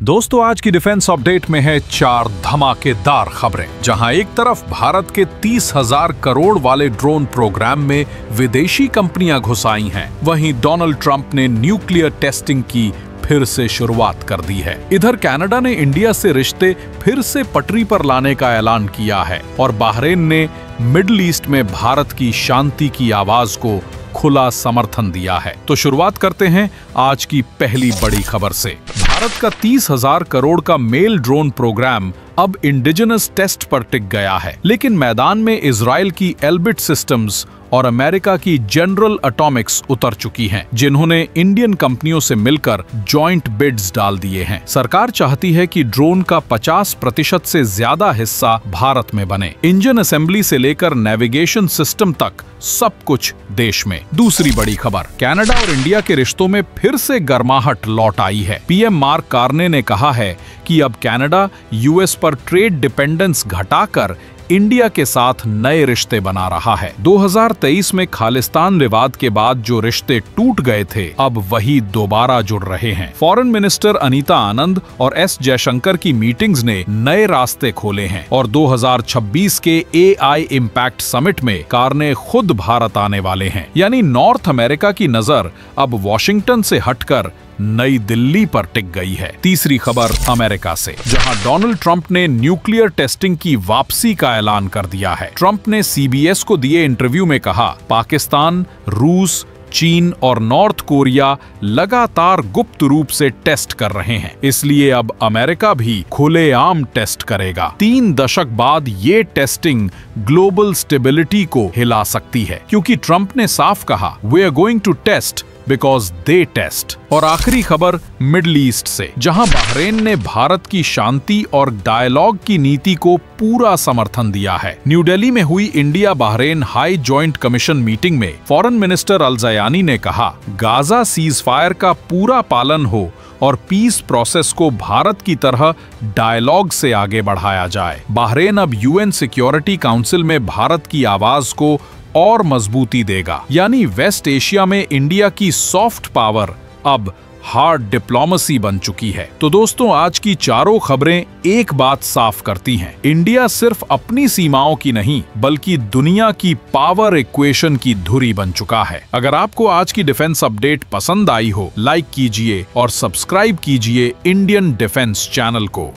दोस्तों, आज की डिफेंस अपडेट में है 4 धमाकेदार खबरें। जहां एक तरफ भारत के 30,000 करोड़ वाले ड्रोन प्रोग्राम में विदेशी कंपनियां घुस आई हैं, वहीं डोनाल्ड ट्रंप ने न्यूक्लियर टेस्टिंग की फिर से शुरुआत कर दी है। इधर कनाडा ने इंडिया से रिश्ते फिर से पटरी पर लाने का ऐलान किया है और बहरीन ने मिडिल ईस्ट में भारत की शांति की आवाज को खुला समर्थन दिया है। तो शुरुआत करते हैं आज की पहली बड़ी खबर से। भारत का 30,000 करोड़ का मेल ड्रोन प्रोग्राम अब इंडिजिनस टेस्ट पर टिक गया है, लेकिन मैदान में इजराइल की एल्बिट सिस्टम्स और अमेरिका की जनरल एटॉमिक्स उतर चुकी हैं, जिन्होंने इंडियन कंपनियों से मिलकर जॉइंट बिड्स डाल दिए हैं। सरकार चाहती है कि ड्रोन का 50% से ज्यादा हिस्सा भारत में बने। इंजन असेंबली से लेकर नेविगेशन सिस्टम तक सब कुछ देश में। दूसरी बड़ी खबर, कनाडा और इंडिया के रिश्तों में फिर से गर्माहट लौट आई है। पीएम मार्क कार्ने ने कहा है कि अब कनाडा यूएस पर ट्रेड डिपेंडेंस घटाकर इंडिया के साथ नए रिश्ते बना रहा है। 2023 में खालिस्तान विवाद के बाद जो रिश्ते टूट गए थे, अब वही दोबारा जुड़ रहे हैं। फॉरेन मिनिस्टर अनीता आनंद और एस जयशंकर की मीटिंग्स ने नए रास्ते खोले हैं और 2026 के एआई इम्पैक्ट समिट में कार्ने खुद भारत आने वाले हैं। यानी नॉर्थ अमेरिका की नजर अब वॉशिंगटन से हटकर नई दिल्ली पर टिक गई है। तीसरी खबर अमेरिका से, जहां डोनाल्ड ट्रंप ने न्यूक्लियर टेस्टिंग की वापसी का ऐलान कर दिया है। ट्रंप ने सीबीएस को दिए इंटरव्यू में कहा, पाकिस्तान, रूस, चीन और नॉर्थ कोरिया लगातार गुप्त रूप से टेस्ट कर रहे हैं, इसलिए अब अमेरिका भी खुलेआम टेस्ट करेगा। 3 दशक बाद ये टेस्टिंग ग्लोबल स्टेबिलिटी को हिला सकती है, क्योंकि ट्रंप ने साफ कहा, we are going to test because they test. और आखिरी खबर मिडिल ईस्ट से, जहां बहरीन ने भारत की शांति और डायलॉग की नीति को पूरा समर्थन दिया है। न्यू दिल्ली में हुई India Bahrain high joint commission meeting में फॉरेन मिनिस्टर अल ज़यानी ने कहा, गाजा सीज फायर का पूरा पालन हो और पीस प्रोसेस को भारत की तरह डायलॉग से आगे बढ़ाया जाए। बहरीन अब यूएन सिक्योरिटी काउंसिल में भारत की आवाज को और मजबूती देगा, यानी वेस्ट एशिया में इंडिया की सॉफ्ट पावर अब हार्ड डिप्लोमेसी बन चुकी है। तो दोस्तों, आज की चारों खबरें एक बात साफ करती हैं, इंडिया सिर्फ अपनी सीमाओं की नहीं बल्कि दुनिया की पावर इक्वेशन की धुरी बन चुका है। अगर आपको आज की डिफेंस अपडेट पसंद आई हो, लाइक कीजिए और सब्सक्राइब कीजिए इंडियन डिफेंस चैनल को।